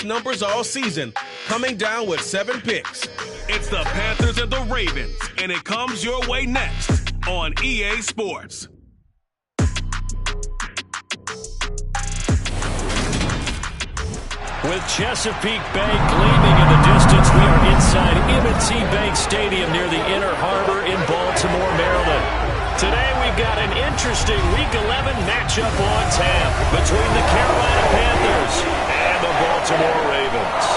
numbers all season, coming down with 7 picks. It's the Panthers and the Ravens, and it comes your way next on EA Sports. With Chesapeake Bay gleaming in the distance, we are inside M&T Bank Stadium near the Inner Harbor in Baltimore, Maryland. Today we've got an interesting Week 11 matchup on tap between the Carolina Panthers and the Baltimore Ravens.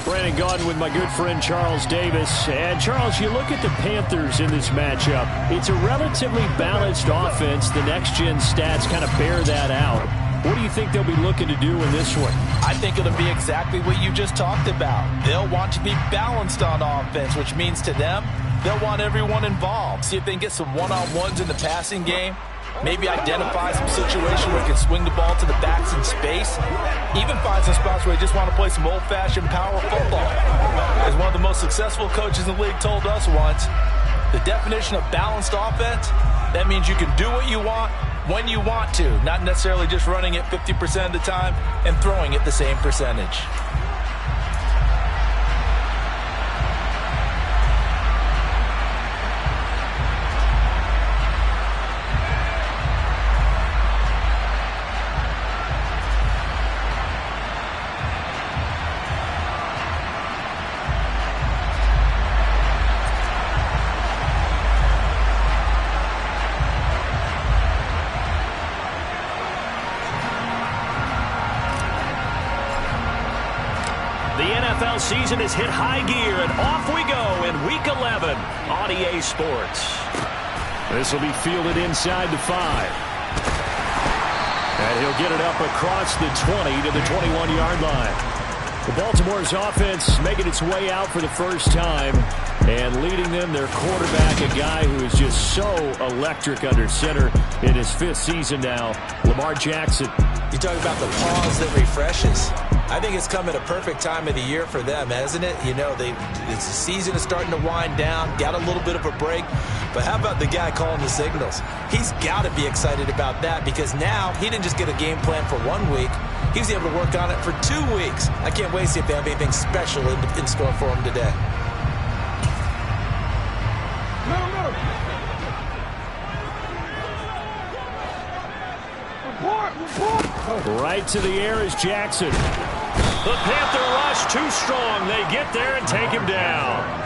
Brandon Gaudin with my good friend Charles Davis. And Charles, you look at the Panthers in this matchup. It's a relatively balanced offense. The next-gen stats kind of bear that out. What do you think they'll be looking to do in this one? I think it'll be exactly what you just talked about. They'll want to be balanced on offense, which means to them, they'll want everyone involved. See if they can get some one-on-ones in the passing game. Maybe identify some situation where they can swing the ball to the backs in space. Even find some spots where they just want to play some old-fashioned power football. As one of the most successful coaches in the league told us once, the definition of balanced offense, that means you can do what you want when you want to, not necessarily just running it 50% of the time and throwing it the same percentage. Season has hit high gear, and off we go in Week 11 on EA Sports. This will be fielded inside the 5. And he'll get it up across the 20 to the 21-yard line. The Baltimore's offense making its way out for the first time, and leading them, their quarterback, a guy who is just so electric under center in his 5th season now, Lamar Jackson. You talk about the pause that refreshes. I think it's come at a perfect time of the year for them, hasn't it? You know, the season is starting to wind down, got a little bit of a break. But how about the guy calling the signals? He's got to be excited about that because now he didn't just get a game plan for 1 week. He was able to work on it for 2 weeks. I can't wait to see if they have anything special in store for him today. Right to the air is Jackson. The Panther rush too strong. They get there and take him down.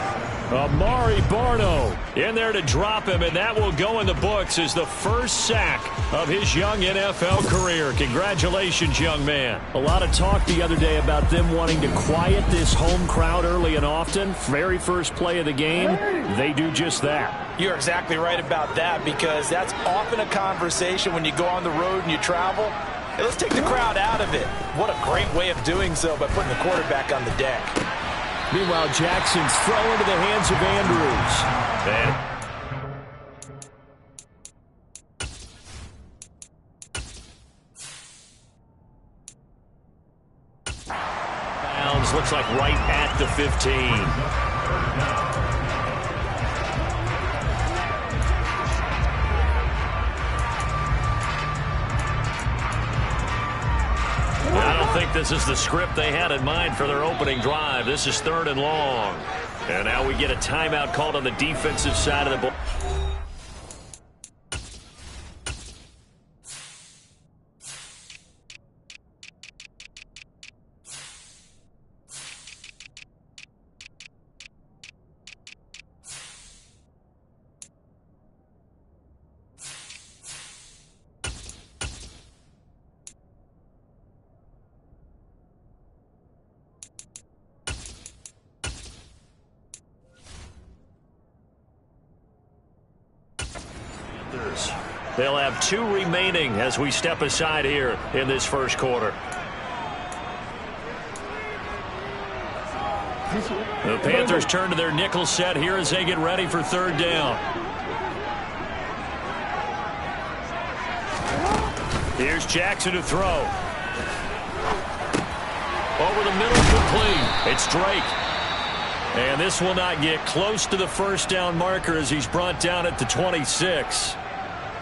Amari Barno in there to drop him, and that will go in the books as the first sack of his young NFL career. Congratulations, young man. A lot of talk the other day about them wanting to quiet this home crowd early and often. Very first play of the game, they do just that. You're exactly right about that because that's often a conversation when you go on the road and you travel. Hey, let's take the crowd out of it. What a great way of doing so by putting the quarterback on the deck. Meanwhile, Jackson's throw into the hands of Andrews. Bounds looks like right at the 15. I don't think this is the script they had in mind for their opening drive. This is 3rd and long. And now we get a timeout called on the defensive side of the ball. They'll have 2 remaining as we step aside here in this first quarter. The Panthers turn to their nickel set here as they get ready for 3rd down. Here's Jackson to throw. Over the middle, complete. It's Drake. And this will not get close to the first down marker as he's brought down at the 26.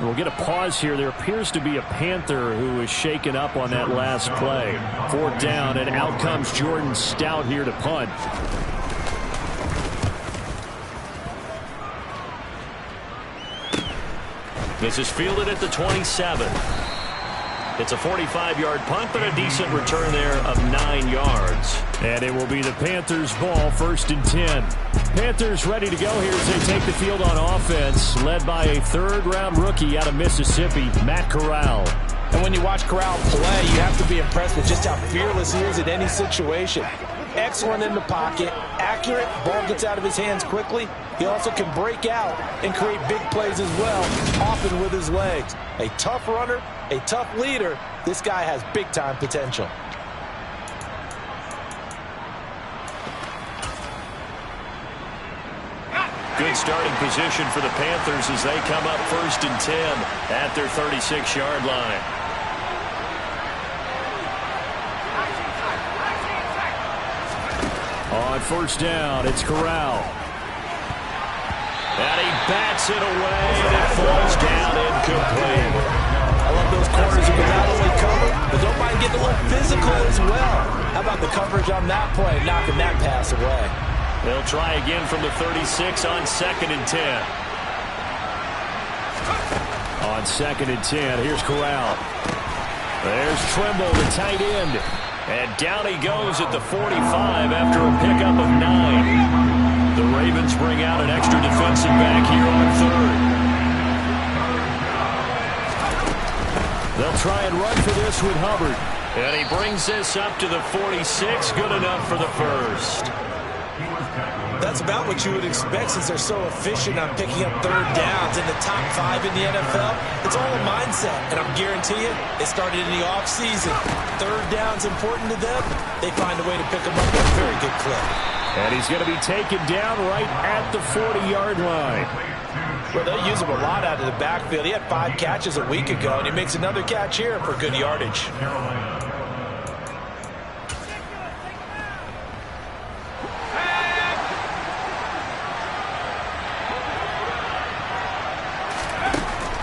We'll get a pause here. There appears to be a Panther who is shaken up on that last play. 4th down, and out comes Jordan Stout here to punt. This is fielded at the 27. It's a 45-yard punt, but a decent return there of 9 yards. And it will be the Panthers' ball, 1st and 10. Panthers ready to go here as they take the field on offense, led by a 3rd-round rookie out of Mississippi, Matt Corral. And when you watch Corral play, you have to be impressed with just how fearless he is in any situation. Excellent in the pocket, accurate, ball gets out of his hands quickly. He also can break out and create big plays as well, often with his legs. A tough runner, a tough leader. This guy has big-time potential. Good starting position for the Panthers as they come up 1st and 10 at their 36-yard line. On 1st down, it's Corral. And he bats it away, and it falls down incomplete. I love those corners who can not only cover, but don't mind getting a little physical as well. How about the coverage on that play, knocking that pass away? They'll try again from the 36 on 2nd and 10. On 2nd and 10, here's Corral. There's Trimble, the tight end. And down he goes at the 45 after a pickup of 9. The Ravens bring out an extra defensive back here on 3rd. They'll try and run for this with Hubbard. And he brings this up to the 46. Good enough for the 1st. That's about what you would expect since they're so efficient on picking up 3rd downs in the top 5 in the NFL. It's all a mindset, and I'm guarantee you, it started in the offseason. 3rd down's important to them. They find a way to pick them up at a very good clip. And he's going to be taken down right at the 40-yard line. Well, they use him a lot out of the backfield. He had 5 catches a week ago, and he makes another catch here for good yardage.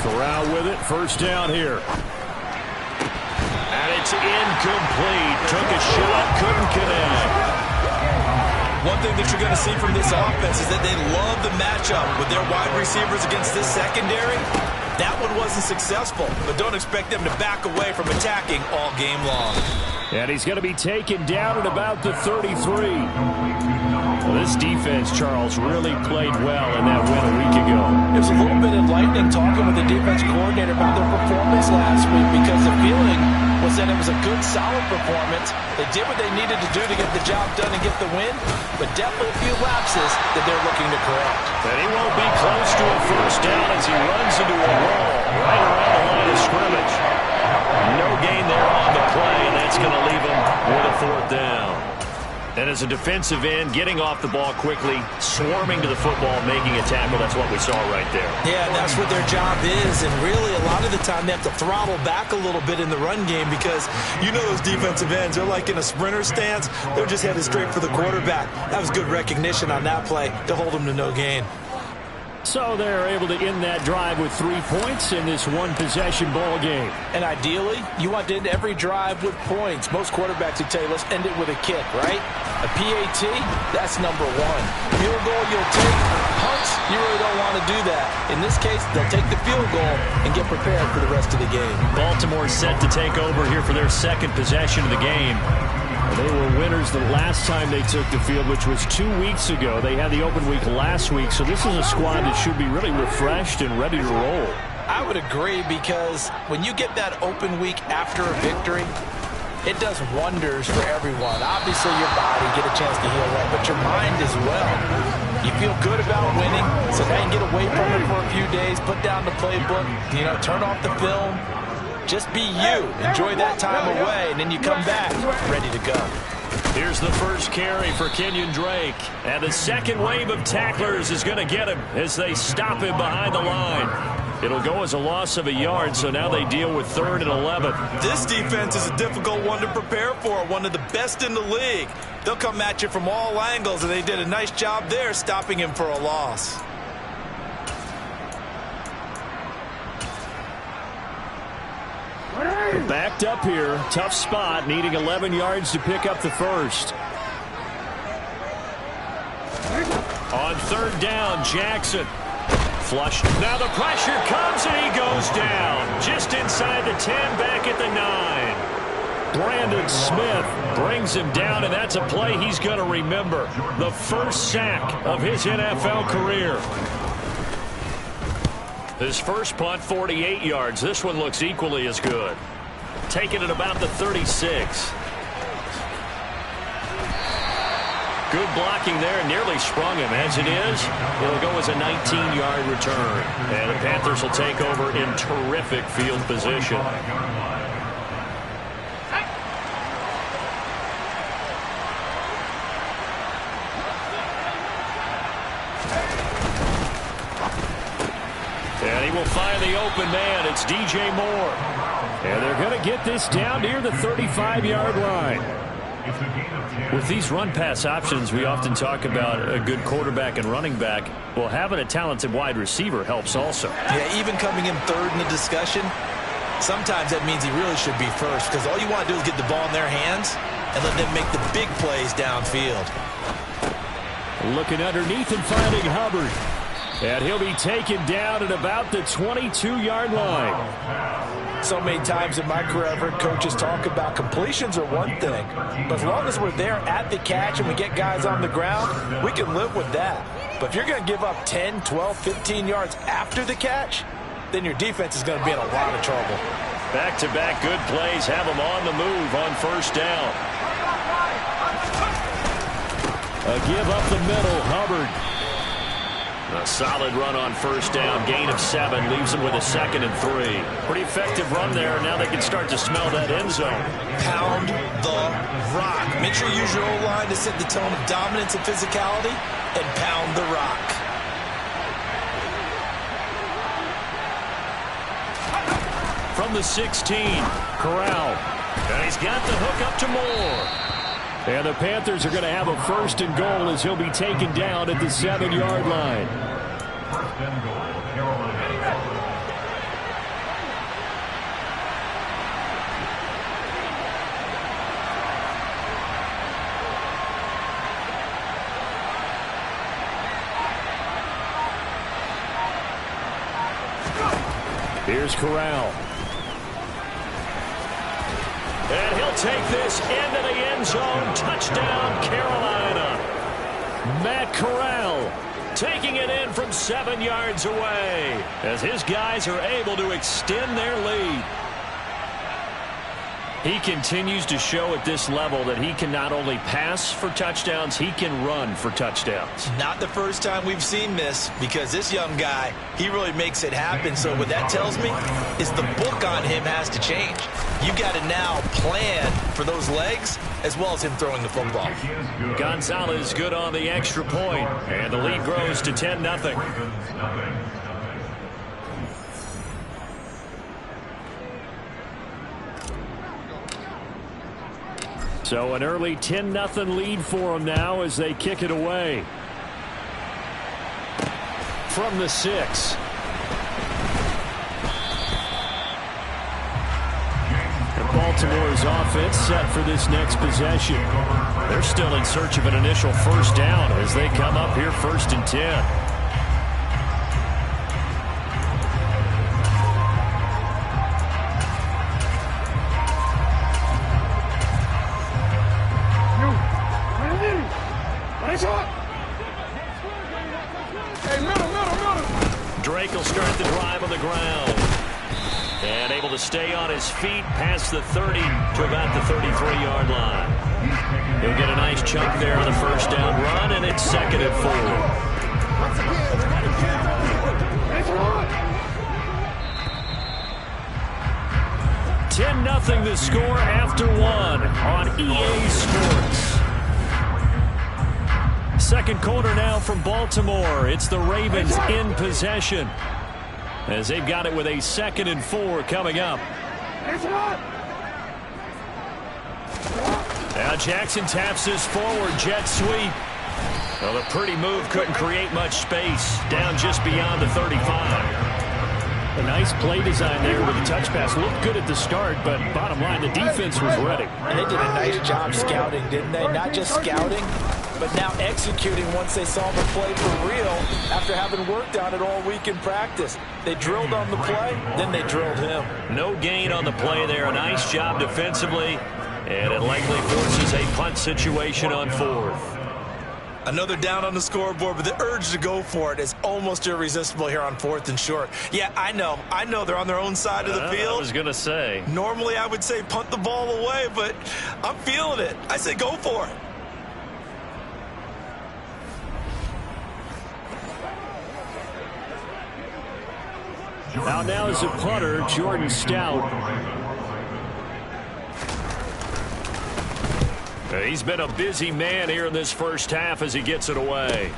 Corral with it, 1st down here. And it's incomplete. Took a shot, couldn't connect. One thing that you're going to see from this offense is that they love the matchup with their wide receivers against this secondary. That one wasn't successful, but don't expect them to back away from attacking all game long. And he's going to be taken down at about the 33. Well, this defense, Charles, really played well in that win a week ago. It was a little bit enlightening talking with the defense coordinator about their performance last week because the feeling was that it was a good, solid performance. They did what they needed to do to get the job done and get the win, but definitely a few lapses that they're looking to correct. And he won't be close to a 1st down as he runs into a wall right around the line of scrimmage. No gain there on the play, and that's going to leave him with a 4th down. And as a defensive end, getting off the ball quickly, swarming to the football, making a tackle, that's what we saw right there. Yeah, that's what their job is, and really a lot of the time they have to throttle back a little bit in the run game because you know those defensive ends, they're like in a sprinter stance. They're just headed straight for the quarterback. That was good recognition on that play to hold them to no gain. So they're able to end that drive with 3 points in this one-possession ball game. And ideally, you want to end every drive with points. Most quarterbacks would tell you, let's end it with a kick, right? A PAT, that's number 1. Field goal you'll take. Punts, you really don't want to do that. In this case, they'll take the field goal and get prepared for the rest of the game. Baltimore set to take over here for their 2nd possession of the game. They were winners the last time they took the field, which was 2 weeks ago. They had the open week last week, so this is a squad that should be really refreshed and ready to roll. I would agree because when you get that open week after a victory, it does wonders for everyone. Obviously, your body get a chance to heal up, but your mind as well. You feel good about winning, so now you get away from it for a few days, put down the playbook, turn off the film. Just be you. Enjoy that time away, and then you come back ready to go. Here's the first carry for Kenyon Drake. And the second wave of tacklers is going to get him as they stop him behind the line. It'll go as a loss of a yard, so now they deal with 3rd and 11. This defense is a difficult one to prepare for, one of the best in the league. They'll come at you from all angles, and they did a nice job there stopping him for a loss. Backed up here. Tough spot. Needing 11 yards to pick up the first. On third down, Jackson. Flush. Now the pressure comes and he goes down. Just inside the 10, back at the 9. Brandon Smith brings him down, and that's a play he's going to remember. The first sack of his NFL career. His first punt, 48 yards. This one looks equally as good. Taking it about the 36. Good blocking there. Nearly sprung him. As it is, it'll go as a 19-yard return. And the Panthers will take over in terrific field position. And he will find the open man. It's DJ Moore. And they're going to get this down near the 35-yard line. With these run-pass options, we often talk about a good quarterback and running back. Well, having a talented wide receiver helps also. Yeah, even coming in third in the discussion, sometimes that means he really should be first, because all you want to do is get the ball in their hands and let them make the big plays downfield. Looking underneath and finding Hubbard. And he'll be taken down at about the 22-yard line. So many times in my career, I've heard coaches talk about completions are one thing, but as long as we're there at the catch and we get guys on the ground, we can live with that. But if you're going to give up 10, 12, 15 yards after the catch, then your defense is going to be in a lot of trouble. Back-to-back good plays have them on the move on first down. A give up the middle, Hubbard. A solid run on first down. Gain of 7 leaves them with a 2nd and 3. Pretty effective run there. Now they can start to smell that end zone. Pound the rock. Make sure you use your O-line to set the tone of dominance and physicality, and pound the rock. From the 16, Corral. And he's got the hook up to Moore. And the Panthers are going to have a 1st and goal as he'll be taken down at the 7-yard line. Here's Corral. And he'll take this into the end zone. Touchdown, Carolina. Matt Corral taking it in from 7 yards away as his guys are able to extend their lead. He continues to show at this level that he can not only pass for touchdowns, he can run for touchdowns. Not the first time we've seen this, because this young guy, he really makes it happen. So what that tells me is the book on him has to change. You got to now plan for those legs as well as him throwing the football. Gonzalez good on the extra point, and the lead grows to 10-0. So an early 10-0 lead for them now as they kick it away. From the 6. And Baltimore's offense set for this next possession. They're still in search of an initial first down as they come up here 1st and 10. Drake will start the drive on the ground. And able to stay on his feet past the 30 to about the 33-yard line. He'll get a nice chunk there on the first down run, and it's 2nd and 4. 10-0 the score after 1 on EA Sports. Second quarter now from Baltimore. It's the Ravens in possession as they've got it with a 2nd and 4 coming up. Now Jackson taps this forward jet sweep. Well, the pretty move couldn't create much space down just beyond the 35. A nice play design there with the touch pass. Looked good at the start, but bottom line, the defense was ready. And they did a nice job scouting, didn't they? Not just scouting, but now executing once they saw the play for real after having worked on it all week in practice. They drilled on the play, then they drilled him. No gain on the play there. A nice job defensively, and it likely forces a punt situation on 4th. Another down on the scoreboard, but the urge to go for it is almost irresistible here on 4th and short. Yeah, I know they're on their own side of the field. I was going to say. Normally I would say punt the ball away, but I'm feeling it. I say go for it. Now is a punter, Jordan Stout. He's been a busy man here in this first half as he gets it away.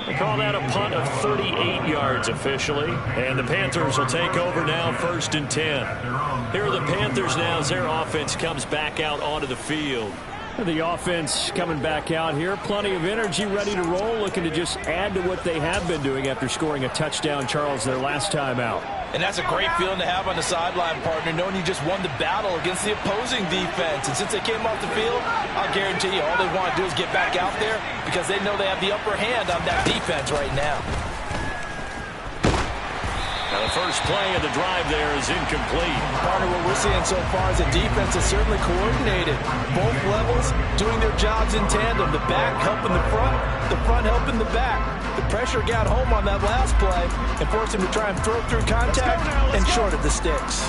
They call that a punt of 38 yards officially. And the Panthers will take over now, 1st and 10. Here are the Panthers now as their offense comes back out onto the field. The offense coming back out here. Plenty of energy, ready to roll, looking to just add to what they have been doing after scoring a touchdown, Charles, their last time out. And that's a great feeling to have on the sideline, partner, knowing you just won the battle against the opposing defense. And since they came off the field, I'll guarantee you all they want to do is get back out there because they know they have the upper hand on that defense right now. Now the first play of the drive there is incomplete. Partner, what we're seeing so far is the defense is certainly coordinated. Both levels doing their jobs in tandem. The back helping the front helping the back. The pressure got home on that last play and forced him to try and throw through contact and shorted the sticks.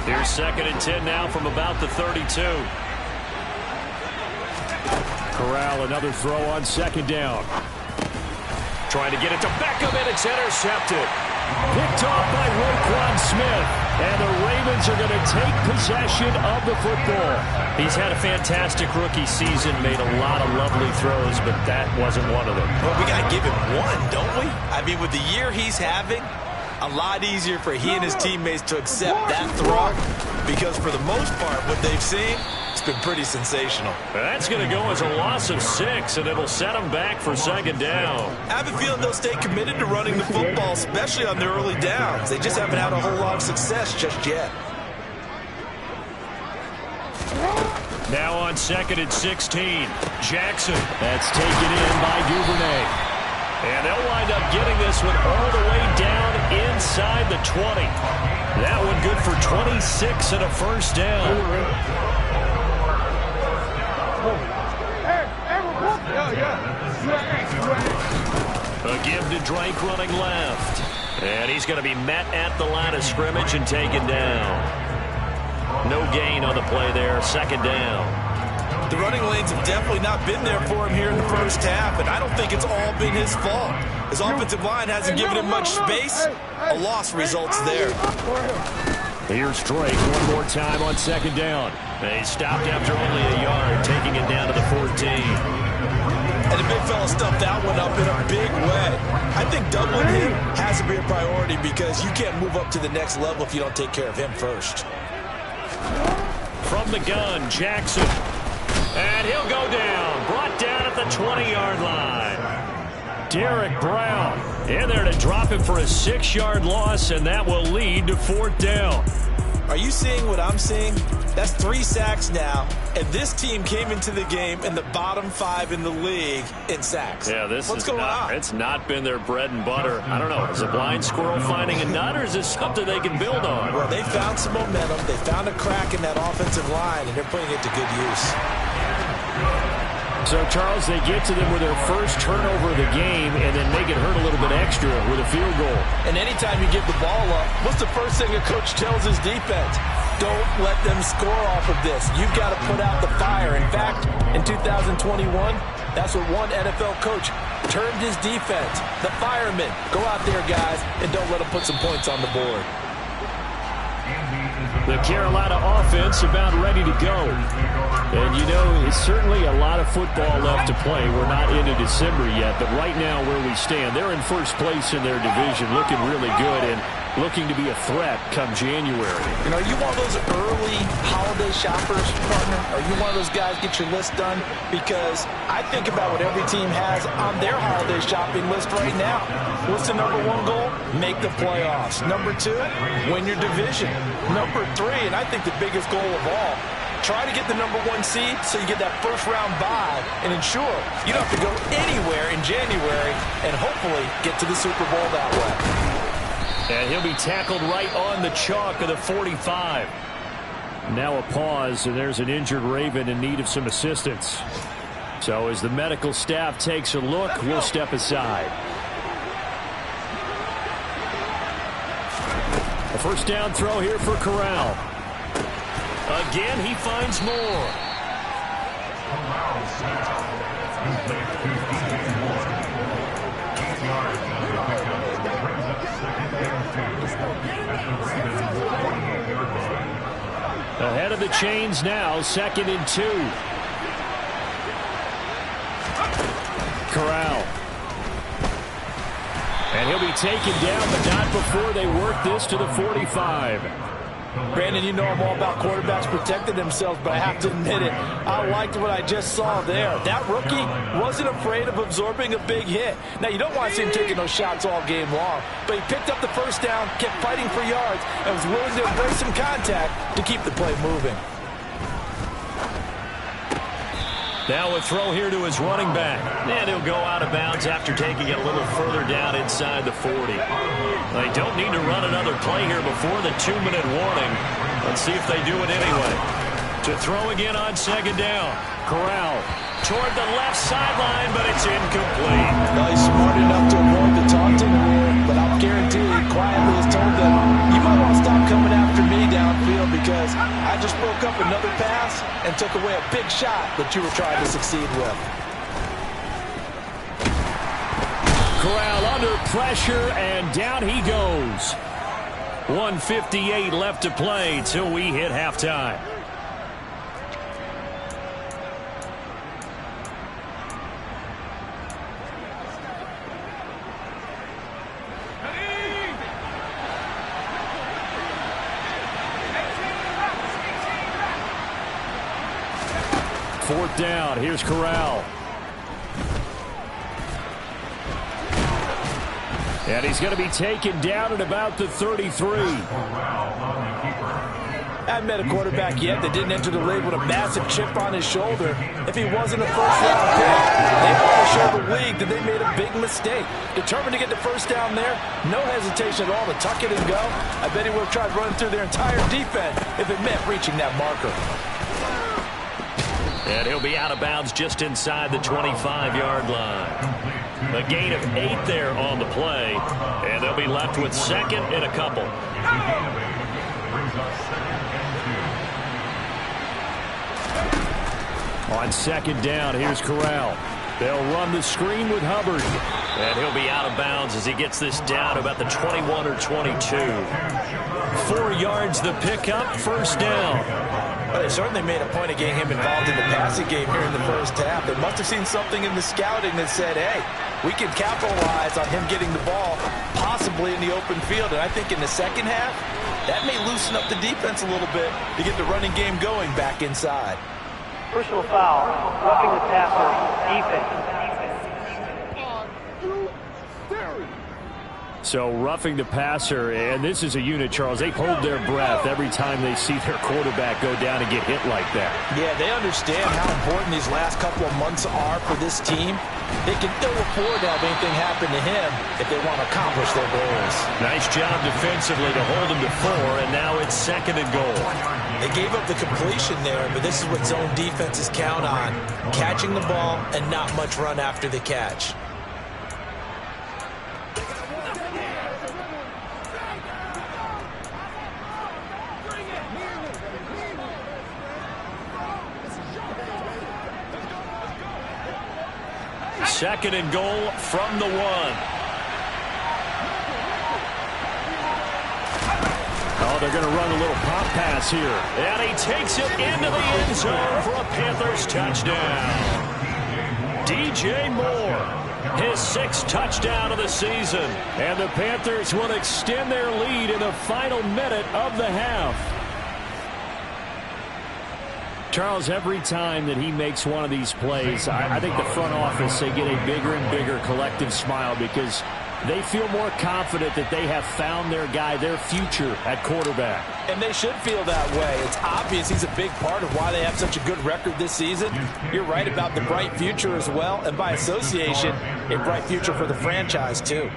Here's 2nd and 10 now from about the 32. Corral, another throw on 2nd down. Trying to get it to Beckham, and it's intercepted. Picked off by Roquan Smith. And the Ravens are going to take possession of the football. He's had a fantastic rookie season, made a lot of lovely throws, but that wasn't one of them. Well, we got to give him one, don't we? I mean, with the year he's having, a lot easier for he and his teammates to accept that throw because for the most part, what they've seen, it's been pretty sensational. That's going to go as a loss of 6, and it'll set them back for 2nd down. I have a feeling they'll stay committed to running the football, especially on their early downs. They just haven't had a whole lot of success just yet. Now on 2nd and 16, Jackson. That's taken in by Duvernay. And they'll wind up getting this one all the way down inside the 20. That one good for 26 and a 1st down. A give to Drake running left. And he's going to be met at the line of scrimmage and taken down. No gain on the play there, 2nd down. The running lanes have definitely not been there for him here in the first half, and I don't think it's all been his fault. His offensive line hasn't given him much space. A loss results there. Here's Drake one more time on 2nd down. He stopped after only a yard, taking it down to the 14. And the big fella stuffed that one up in a big way. I think doubling him has to be a priority because you can't move up to the next level if you don't take care of him first. From the gun, Jackson. And he'll go down. Brought down at the 20-yard line. Derek Brown in there to drop him for a 6-yard loss, and that will lead to 4th down. Are you seeing what I'm seeing? That's 3 sacks now, and this team came into the game in the bottom 5 in the league in sacks. Yeah, What's going on? It's not been their bread and butter. I don't know. Is a blind squirrel finding a nut, or is this something they can build on? Well, they found some momentum. They found a crack in that offensive line, and they're putting it to good use. So, Charles, they get to them with their first turnover of the game and then make it hurt a little bit extra with a field goal. And anytime you give the ball up, what's the first thing a coach tells his defense? Don't let them score off of this. You've got to put out the fire. In fact, in 2021, that's what one NFL coach termed his defense. The firemen. Go out there, guys, and don't let them put some points on the board. The Carolina offense about ready to go. And, you know, it's certainly a lot of football left to play. We're not into December yet, but right now where we stand, they're in first place in their division, looking really good and looking to be a threat come January. You know, are you one of those early holiday shoppers, partner? Are you one of those guys get your list done? Because I think about what every team has on their holiday shopping list right now. What's the number one goal? Make the playoffs. Number two, win your division. Number three, and I think the biggest goal of all, try to get the number one seed so you get that first round bye and ensure you don't have to go anywhere in January and hopefully get to the Super Bowl that way. And he'll be tackled right on the chalk of the 45. Now a pause, and there's an injured Raven in need of some assistance. So as the medical staff takes a look, we'll step aside. A first down throw here for Corral. Again, he finds more. Ahead of the chains now, 2nd and 2. Corral. And he'll be taken down, but not before they work this to the 45. Brandon, you know I'm all about quarterbacks protecting themselves, but I have to admit it, I liked what I just saw there. That rookie wasn't afraid of absorbing a big hit. Now, you don't want to see him taking those shots all game long, but he picked up the first down, kept fighting for yards, and was willing to embrace some contact to keep the play moving. Now a throw here to his running back. And he'll go out of bounds after taking it a little further down inside the 40. They don't need to run another play here before the 2-minute warning. Let's see if they do it anyway. To throw again on 2nd down. Corral toward the left sideline, but it's incomplete. Well, he's smart enough to avoid the taunting rule, but I'll guarantee he quietly has told them, you might want to stop coming after me downfield because I just broke up another pass and took away a big shot that you were trying to succeed with. Corral under pressure, and down he goes. 1:58 left to play till we hit halftime. Fourth down. Here's Corral. And he's going to be taken down at about the 33. I haven't met a quarterback yet that didn't enter the league with a massive chip on his shoulder. If he wasn't a first-round pick, they want to show the league that they made a big mistake. Determined to get the first down there, no hesitation at all to tuck it and go. I bet he would have tried running through their entire defense if it meant reaching that marker. And he'll be out of bounds just inside the 25-yard line. A gain of 8 there on the play, and they'll be left with 2nd and a couple. On 2nd down, here's Corral. They'll run the screen with Hubbard. And he'll be out of bounds as he gets this down about the 21 or 22. 4 yards the pickup, first down. Well, they certainly made a point of getting him involved in the passing game here in the first half. They must have seen something in the scouting that said, hey, we can capitalize on him getting the ball, possibly in the open field. And I think in the second half, that may loosen up the defense a little bit to get the running game going back inside. Personal foul, roughing the passer, defense. So roughing the passer, and this is a unit, Charles. They hold their breath every time they see their quarterback go down and get hit like that. Yeah, they understand how important these last couple of months are for this team. They can ill afford to have anything happen to him if they want to accomplish their goals. Nice job defensively to hold him to 4, and now it's 2nd and goal. They gave up the completion there, but this is what zone defenses count on. Catching the ball and not much run after the catch. Second and goal from the 1. Oh, they're going to run a little pop pass here. And he takes it into the end zone for a Panthers touchdown. DJ Moore, his 6th touchdown of the season. And the Panthers will extend their lead in the final minute of the half. Charles, every time that he makes one of these plays, I think the front office, they get a bigger and bigger collective smile because they feel more confident that they have found their guy, their future at quarterback. And they should feel that way. It's obvious he's a big part of why they have such a good record this season. You're right about the bright future as well, and by association, a bright future for the franchise too.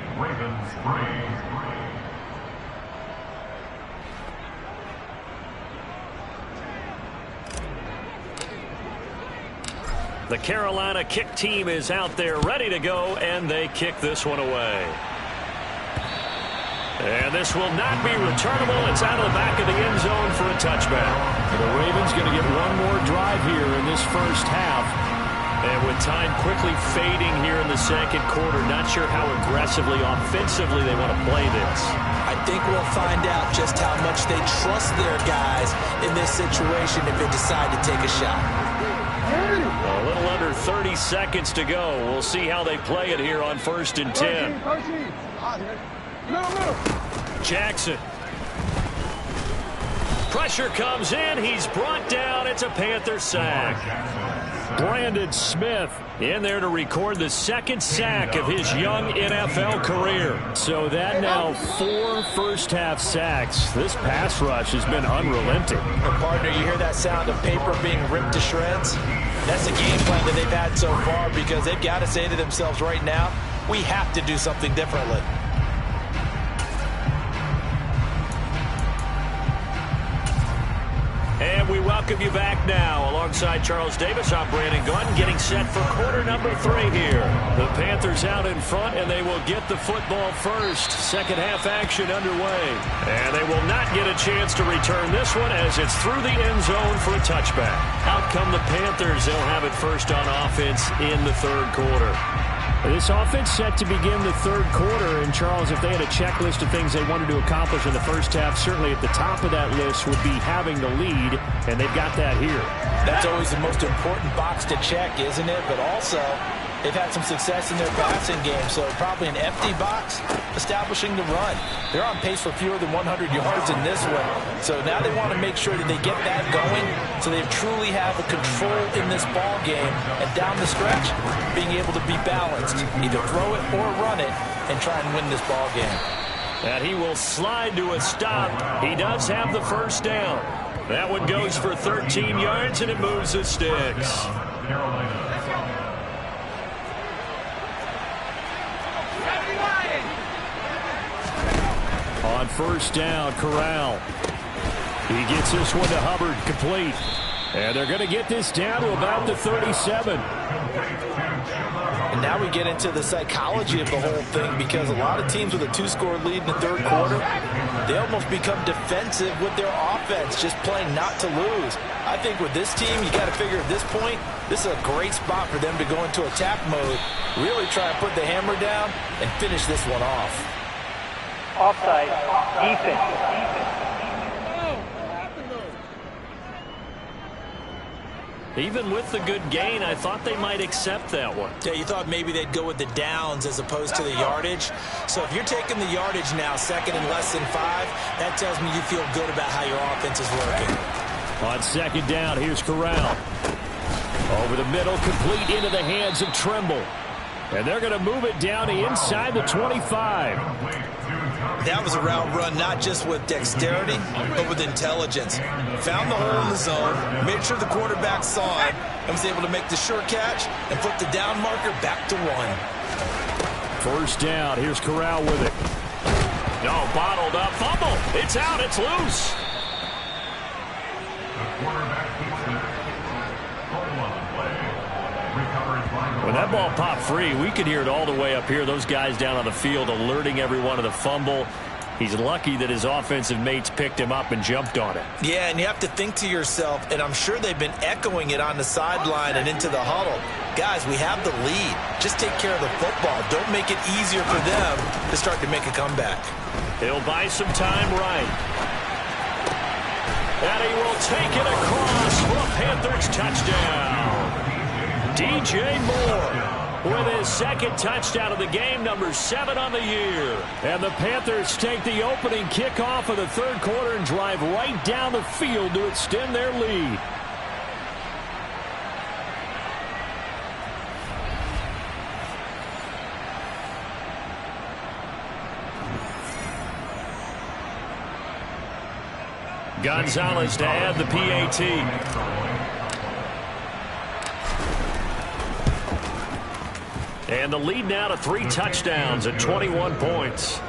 The Carolina kick team is out there ready to go, and they kick this one away. And this will not be returnable. It's out of the back of the end zone for a touchback. The Ravens going to get one more drive here in this first half. And with time quickly fading here in the second quarter, not sure how aggressively, offensively they want to play this. I think we'll find out just how much they trust their guys in this situation if they decide to take a shot. A little under 30 seconds to go. We'll see how they play it here on 1st and 10. Jackson. Pressure comes in. He's brought down. It's a Panther sack. Brandon Smith in there to record the 2nd sack of his young NFL career. So that now 4 first-half sacks. This pass rush has been unrelenting. Partner, you hear that sound of paper being ripped to shreds? That's the game plan that they've had so far because they've got to say to themselves right now, we have to do something differently. And we welcome you back now. Alongside Charles Davis, I'm Brandon Gunn, getting set for quarter number 3 here. The Panthers out in front, and they will get the football first. Second half action underway. And they will not get a chance to return this one as it's through the end zone for a touchback. Out come the Panthers. They'll have it first on offense in the 3rd quarter. This offense set to begin the 3rd quarter, and Charles, if they had a checklist of things they wanted to accomplish in the first half, certainly at the top of that list would be having the lead, and they've got that here. That's always the most important box to check, isn't it? But also, they've had some success in their passing game, so probably an empty box establishing the run. They're on pace for fewer than 100 yards in this one, so now they want to make sure that they get that going so they truly have a control in this ball game, and down the stretch, being able to be balanced, either throw it or run it, and try and win this ball game. And he will slide to a stop. He does have the first down. That one goes for 13 yards, and it moves the sticks. On first down, Corral. He gets this one to Hubbard, complete. And they're going to get this down to about the 37. And now we get into the psychology of the whole thing because a lot of teams with a 2-score lead in the 3rd quarter, they almost become defensive with their offense, just playing not to lose. I think with this team, you got to figure at this point, this is a great spot for them to go into attack mode, really try to put the hammer down and finish this one off. Offside. Defense. Even with the good gain, I thought they might accept that one. Yeah, you thought maybe they'd go with the downs as opposed to the yardage. So if you're taking the yardage now, 2nd and less than 5, that tells me you feel good about how your offense is working. On 2nd down, here's Corral. Over the middle, complete into the hands of Trimble. And they're going to move it down to inside the 25. That was a route run not just with dexterity, but with intelligence. Found the hole in the zone, made sure the quarterback saw it, and was able to make the sure catch and flip the down marker back to 1. First down, here's Corral with it. No, bottled up, fumble. It's out, it's loose. When that ball popped free, we could hear it all the way up here. Those guys down on the field alerting everyone of the fumble. He's lucky that his offensive mates picked him up and jumped on it. Yeah, and you have to think to yourself, and I'm sure they've been echoing it on the sideline and into the huddle. Guys, we have the lead. Just take care of the football. Don't make it easier for them to start to make a comeback. He'll buy some time right. And he will take it across for a Panthers touchdown. DJ Moore with his second touchdown of the game, number 7 on the year. And the Panthers take the opening kickoff of the third quarter and drive right down the field to extend their lead. Gonzalez to add the PAT. And the lead now to 3 touchdowns at 21 points.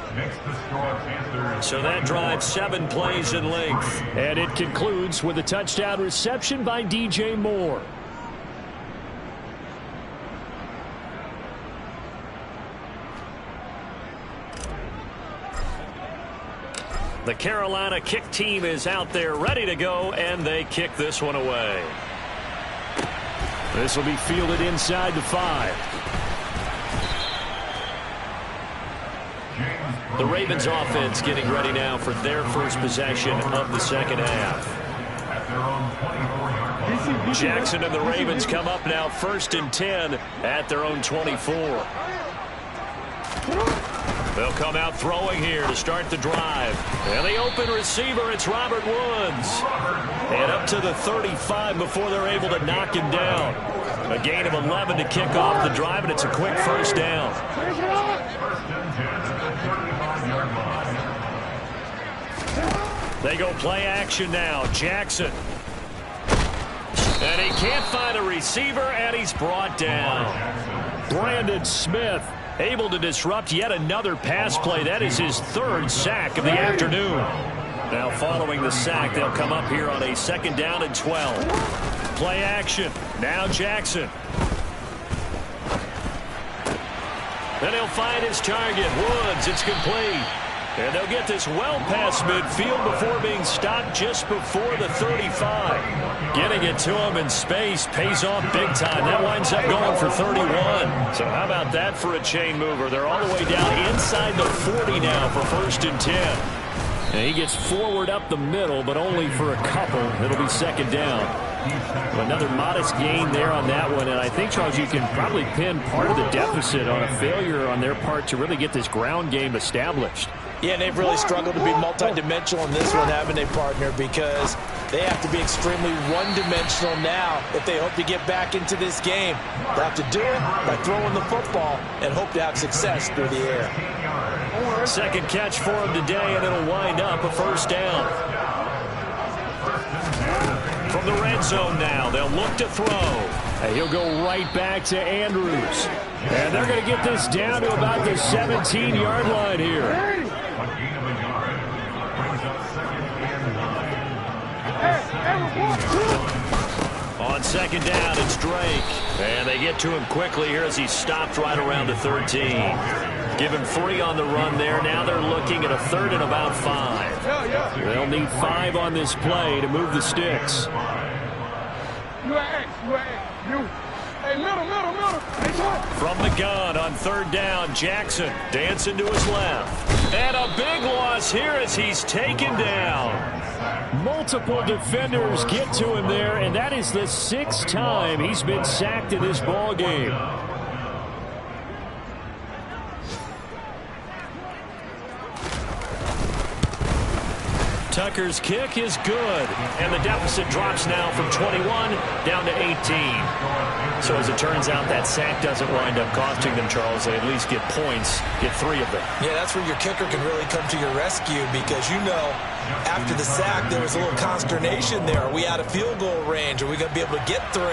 So that drives 7 plays in length. And it concludes with a touchdown reception by DJ Moore. The Carolina kick team is out there ready to go, and they kick this one away. This will be fielded inside the 5. The Ravens offense getting ready now for their first possession of the second half. Jackson and the Ravens come up now 1st and 10 at their own 24. They'll come out throwing here to start the drive. And the open receiver, it's Robert Woods. And up to the 35 before they're able to knock him down. A gain of 11 to kick off the drive, and it's a quick first down. They go play action now. Jackson. And he can't find a receiver, and he's brought down. Brandon Smith able to disrupt yet another pass play. That is his 3rd sack of the afternoon. Now following the sack, they'll come up here on a 2nd down and 12. Play action. Now Jackson. Then he'll find his target. Woods, it's complete. And they'll get this well past midfield before being stopped just before the 35. Getting it to him in space pays off big time. That winds up going for 31. So how about that for a chain mover? They're all the way down inside the 40 now for 1st and 10. And he gets forward up the middle, but only for a couple. It'll be 2nd down. Another modest gain there on that one. And I think, Charles, you can probably pin part of the deficit on a failure on their part to really get this ground game established. Yeah, and they've really struggled to be multidimensional in this one, haven't they, partner? Because they have to be extremely one-dimensional now if they hope to get back into this game. They'll have to do it by throwing the football and hope to have success through the air. 2nd catch for him today, and it'll wind up a 1st down. From the red zone now, they'll look to throw. And he'll go right back to Andrews. And they're going to get this down to about the 17-yard line here. On 2nd down, it's Drake. And they get to him quickly here as he stopped right around the 13. Give him 3 on the run there. Now they're looking at a 3rd and about 5. They'll need 5 on this play to move the sticks. From the gun on 3rd down, Jackson dancing to his left. And a big loss here as he's taken down. Multiple defenders get to him there, and that is the 6th time he's been sacked in this ball game. Tucker's kick is good, and the deficit drops now from 21 down to 18. So as it turns out, that sack doesn't wind up costing them, Charles. They at least get points, get 3 of them. Yeah, that's where your kicker can really come to your rescue because, you know, after the sack, there was a little consternation there. Are we out of field goal range? Are we going to be able to get 3?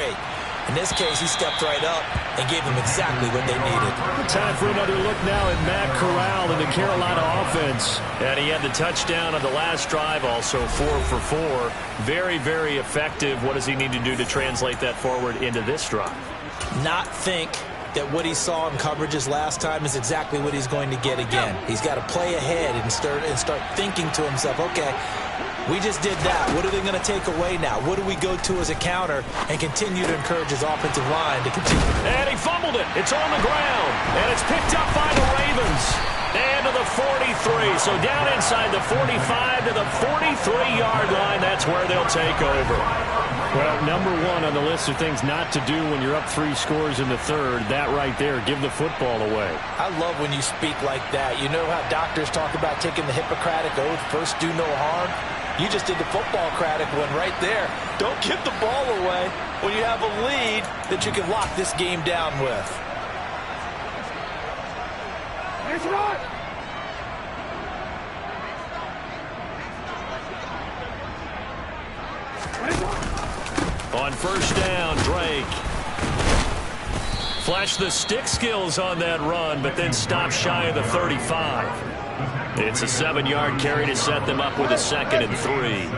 In this case, he stepped right up and gave them exactly what they needed. Time for another look now at Matt Corral in the Carolina offense. And he had the touchdown on the last drive, also 4 for 4. Very, very effective. What does he need to do to translate that forward into this drive? Not think that what he saw in coverages last time is exactly what he's going to get again. He's got to play ahead and start thinking to himself, okay, we just did that. What are they going to take away now? What do we go to as a counter and continue to encourage his offensive line to continue? And he fumbled it. It's on the ground. And it's picked up by the Ravens. And to the 43. So down inside the 45 to the 43-yard line. That's where they'll take over. Well, number one on the list of things not to do when you're up 3 scores in the third, that right there, give the football away. I love when you speak like that. You know how doctors talk about taking the Hippocratic Oath, first do no harm? You just did the football-cratic one right there. Don't give the ball away when you have a lead that you can lock this game down with. On first down, Drake. Flashed the stick skills on that run, but then stopped shy of the 35. It's a 7-yard carry to set them up with a 2nd and 3.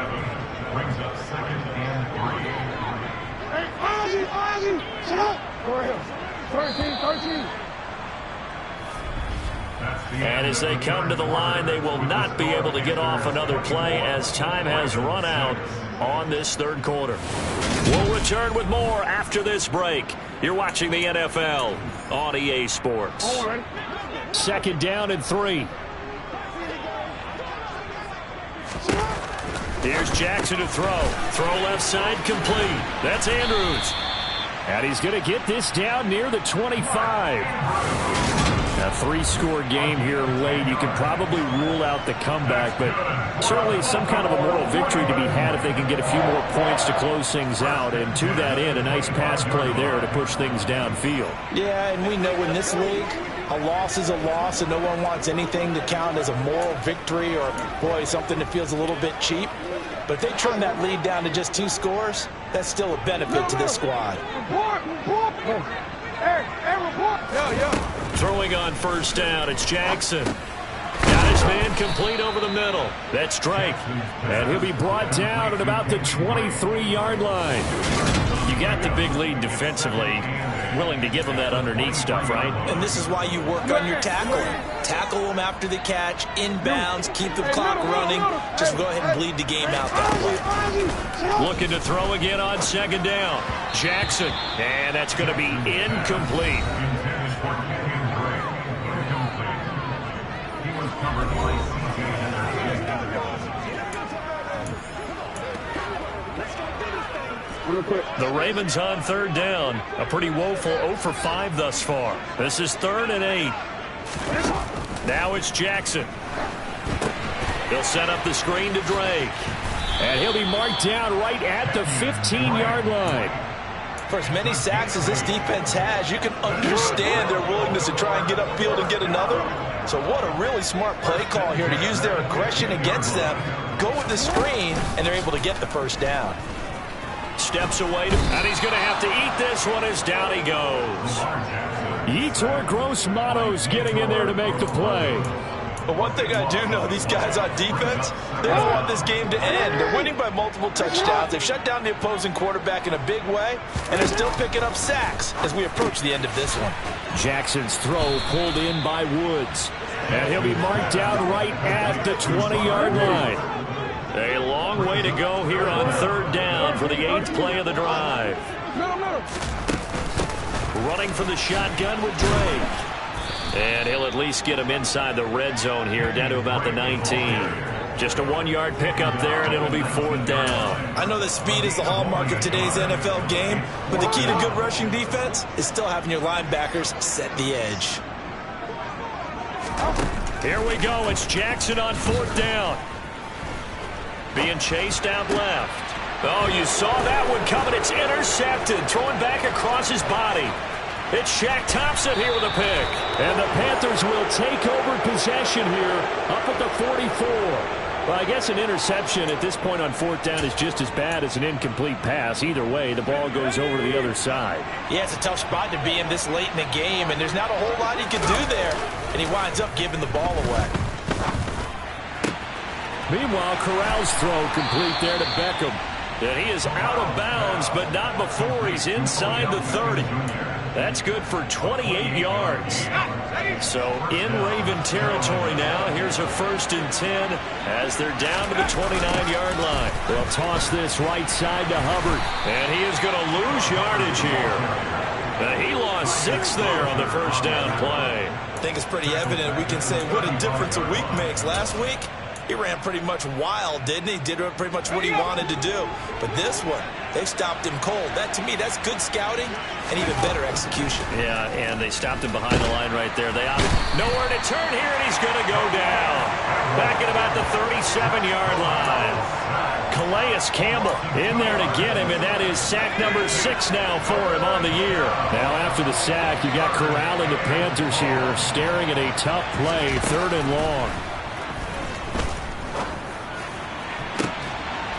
And as they come to the line, they will not be able to get off another play as time has run out on this third quarter. We'll return with more after this break. You're watching the NFL on EA Sports. 2nd down and 3. Here's Jackson to throw. Throw left side complete. That's Andrews. And he's going to get this down near the 25. A 3-score game here late. You can probably rule out the comeback, but certainly some kind of a moral victory to be had if they can get a few more points to close things out. And to that end, a nice pass play there to push things downfield. Yeah, and we know in this league, a loss is a loss, and no one wants anything to count as a moral victory or, boy, something that feels a little bit cheap. But if they trim that lead down to just 2 scores, that's still a benefit to this squad. Throwing on first down, it's Jackson. Got his man complete over the middle. That's Drake. And he'll be brought down at about the 23-yard line. You got the big lead defensively. Willing to give them that underneath stuff, right? And this is why you work on your tackling. Tackle them after the catch, inbounds, keep the clock running. Just go ahead and bleed the game out that way. Looking to throw again on 2nd down. Jackson. And that's going to be incomplete. The Ravens on 3rd down. A pretty woeful 0 for 5 thus far. This is 3rd and 8. Now it's Jackson. He'll set up the screen to Drake. And he'll be marked down right at the 15-yard line. For as many sacks as this defense has, you can understand their willingness to try and get upfield and get another. So what a really smart play call here to use their aggression against them, go with the screen, and they're able to get the first down. Steps away, and he's going to have to eat this one as down he goes. Yetur Gross-Matos getting in there to make the play. But one thing I do know, these guys on defense, they don't want this game to end. They're winning by multiple touchdowns. They've shut down the opposing quarterback in a big way, and they're still picking up sacks as we approach the end of this one. Jackson's throw pulled in by Woods. And he'll be marked down right at the 20-yard line. A long way to go here on 3rd down for the 8th play of the drive. Running from the shotgun with Drake. And he'll at least get him inside the red zone here, down to about the 19. Just a 1-yard pickup there, and it'll be 4th down. I know that speed is the hallmark of today's NFL game, but the key to good rushing defense is still having your linebackers set the edge. Here we go. It's Jackson on 4th down. Being chased out left. Oh, you saw that one coming. It's intercepted. Throwing back across his body. It's Shaq Thompson here with a pick. And the Panthers will take over possession here up at the 44. Well, I guess an interception at this point on 4th down is just as bad as an incomplete pass. Either way, the ball goes over to the other side. Yeah, it's a tough spot to be in this late in the game, and there's not a whole lot he can do there. And he winds up giving the ball away. Meanwhile, Corral's throw complete there to Beckham. And he is out of bounds, but not before he's inside the 30. That's good for 28 yards. So in Raven territory now. Here's a 1st and 10 as they're down to the 29-yard line. They'll toss this right side to Hubbard. And he is going to lose yardage here. He lost 6 there on the first down play. I think it's pretty evident. We can say what a difference a week makes. Last week, he ran pretty much wild, didn't he? Did pretty much what he wanted to do. But this one, they stopped him cold. That, to me, that's good scouting and even better execution. Yeah, and they stopped him behind the line right there. They nowhere to turn here, and he's going to go down. Back at about the 37-yard line. Calais Campbell in there to get him, and that is sack number 6 now for him on the year. Now after the sack, you got corralling the Panthers here, staring at a tough play, 3rd and long.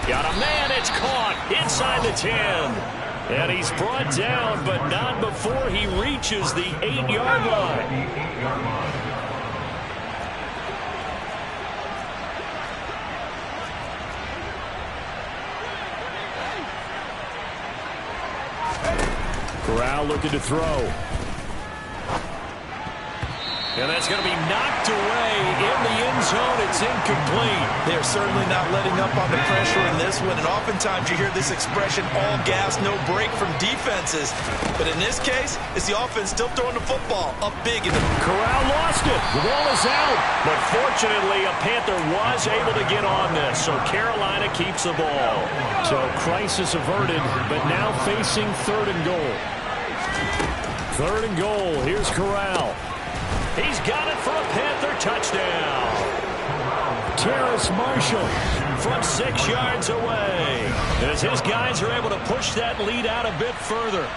Got a man, it's caught inside the 10. And he's brought down, but not before he reaches the 8-yard line. Corral looking to throw. And that's going to be knocked away in the end zone. It's incomplete. They're certainly not letting up on the pressure in this one. And oftentimes you hear this expression, all gas, no break from defenses. But in this case, it's the offense still throwing the football up big. Corral lost it. The ball is out. But fortunately, a Panther was able to get on this. So Carolina keeps the ball. So crisis averted, but now facing 3rd and goal. 3rd and goal. Here's Corral. He's got it for a Panther touchdown. Terrace Marshall from 6 yards away. As his guys are able to push that lead out a bit further.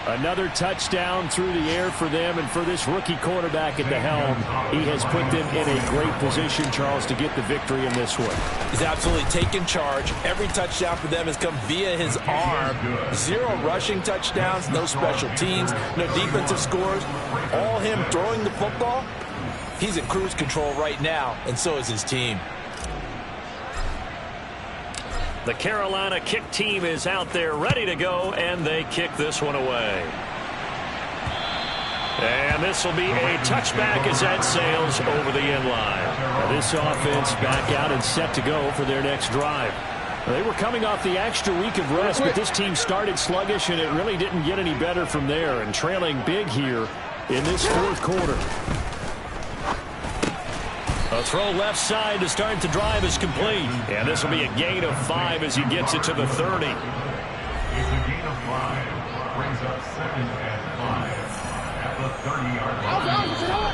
Another touchdown through the air for them, and for this rookie quarterback at the helm, he has put them in a great position, Charles, to get the victory in this one. He's absolutely taken charge. Every touchdown for them has come via his arm. 0 rushing touchdowns, no special teams, no defensive scores. All him throwing the football. He's in cruise control right now, and so is his team. The Carolina kick team is out there ready to go, and they kick this one away. And this will be a touchback as that sails over the end line. Now this offense back out and set to go for their next drive. They were coming off the extra week of rest, but this team started sluggish, and it really didn't get any better from there, and trailing big here in this 4th quarter. A throw left side to start the drive is complete. And this will be a gain of 5 as he gets it to the 30.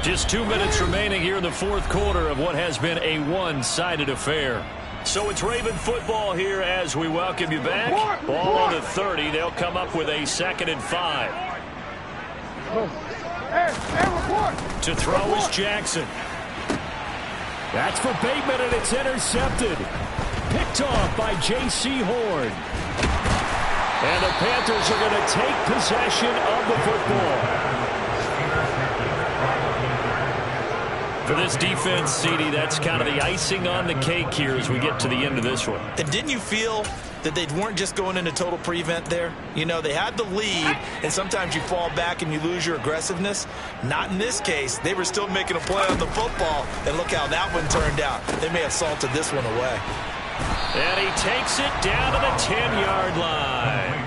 Just 2 minutes remaining here in the 4th quarter of what has been a one-sided affair. So it's Raven football here as we welcome you back. Ball on the 30. They'll come up with a 2nd and 5. To throw is Jackson. That's for Bateman, and it's intercepted. Picked off by J.C. Horn. And the Panthers are going to take possession of the football. For this defense, CD, that's kind of the icing on the cake here as we get to the end of this one. And didn't you feel that they weren't just going into total prevent there? You know, they had the lead, and sometimes you fall back and you lose your aggressiveness. Not in this case. They were still making a play on the football, and look how that one turned out. They may have salted this one away. And he takes it down to the 10-yard line.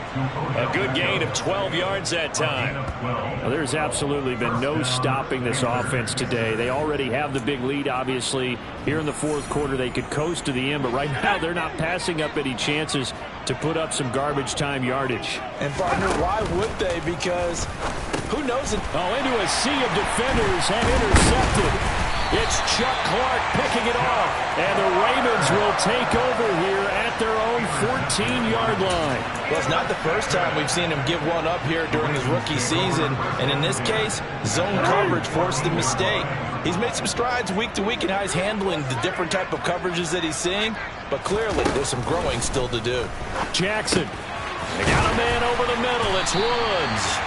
A good gain of 12 yards that time. Well, there's absolutely been no stopping this offense today. They already have the big lead, obviously. Here in the 4th quarter, they could coast to the end, but right now they're not passing up any chances to put up some garbage time yardage. And, partner, why would they? Because who knows it? Oh, into a sea of defenders and intercepted. It's Chuck Clark picking it off, and the Ravens will take over here at their own 14-yard line. Well, it's not the first time we've seen him give one up here during his rookie season, and in this case, zone coverage forced the mistake. He's made some strides week to week in how he's handling the different type of coverages that he's seeing, but clearly there's some growing still to do. Jackson. They got a man over the middle. It's Woods.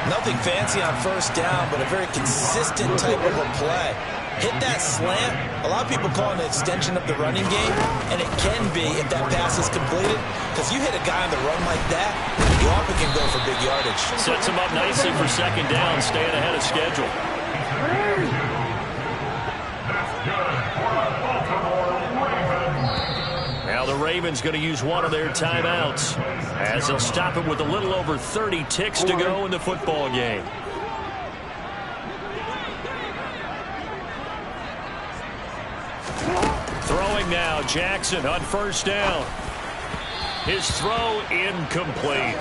Nothing fancy on first down, but a very consistent type of a play. Hit that slant. A lot of people call it an extension of the running game, and it can be if that pass is completed, because you hit a guy on the run like that, you often can go for big yardage. Sets him up nicely for 2nd down, staying ahead of schedule. Now the Ravens going to use one of their timeouts as they'll stop it with a little over 30 ticks to go in the football game. Throwing now, Jackson on first down. His throw incomplete.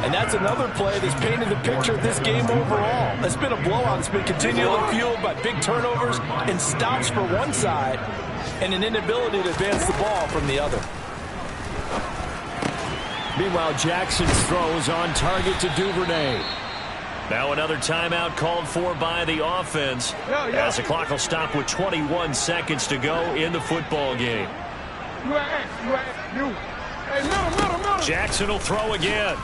And that's another play that's painted the picture of this game overall. It's been a blowout. It's been continually fueled by big turnovers and stops for one side and an inability to advance the ball from the other. Meanwhile, Jackson's throw is on target to Duvernay. Now another timeout called for by the offense as the clock will stop with 21 seconds to go in the football game. Jackson will throw again.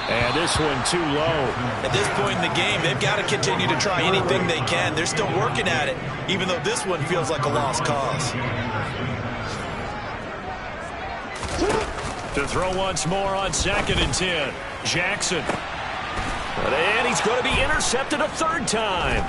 And this one too low. At this point in the game, they've got to continue to try anything they can. They're still working at it, even though this one feels like a lost cause. To throw once more on 2nd and 10. Jackson. And he's going to be intercepted a third time.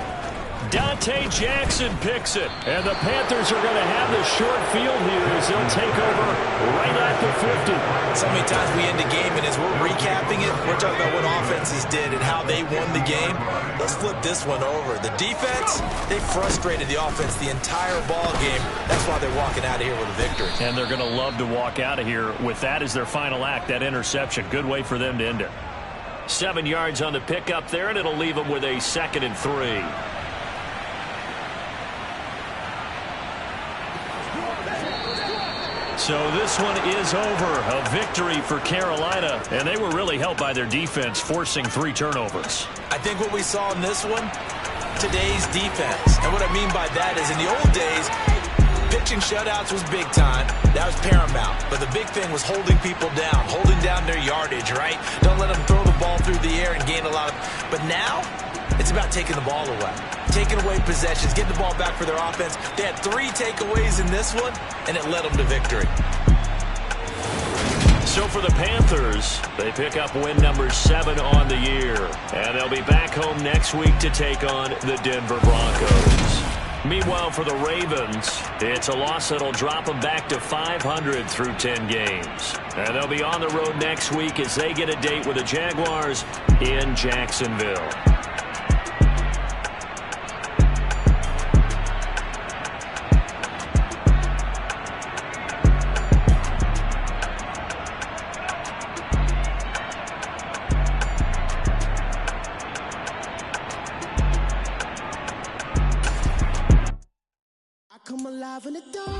Dante Jackson picks it. And the Panthers are going to have the short field here as they'll take over right at the 50. So many times we end the game, and as we're recapping it, we're talking about what offenses did and how they won the game. Let's flip this one over. The defense, they frustrated the offense the entire ball game. That's why they're walking out of here with a victory. And they're going to love to walk out of here with that as their final act, that interception. Good way for them to end it. 7 yards on the pickup there, and it'll leave them with a 2nd and 3. So this one is over. A victory for Carolina, and they were really helped by their defense, forcing 3 turnovers. I think what we saw in this one, today's defense. And what I mean by that is in the old days, pitching shutouts was big time. That was paramount. But the big thing was holding people down, holding down their yardage, right? Don't let them throw the ball through the air and gain a lot of... But now, it's about taking the ball away. Taking away possessions, getting the ball back for their offense. They had 3 takeaways in this one, and it led them to victory. So for the Panthers, they pick up win number 7 on the year. And they'll be back home next week to take on the Denver Broncos. Meanwhile, for the Ravens, it's a loss that'll drop them back to 500 through 10 games. And they'll be on the road next week as they get a date with the Jaguars in Jacksonville. Come alive in the dark.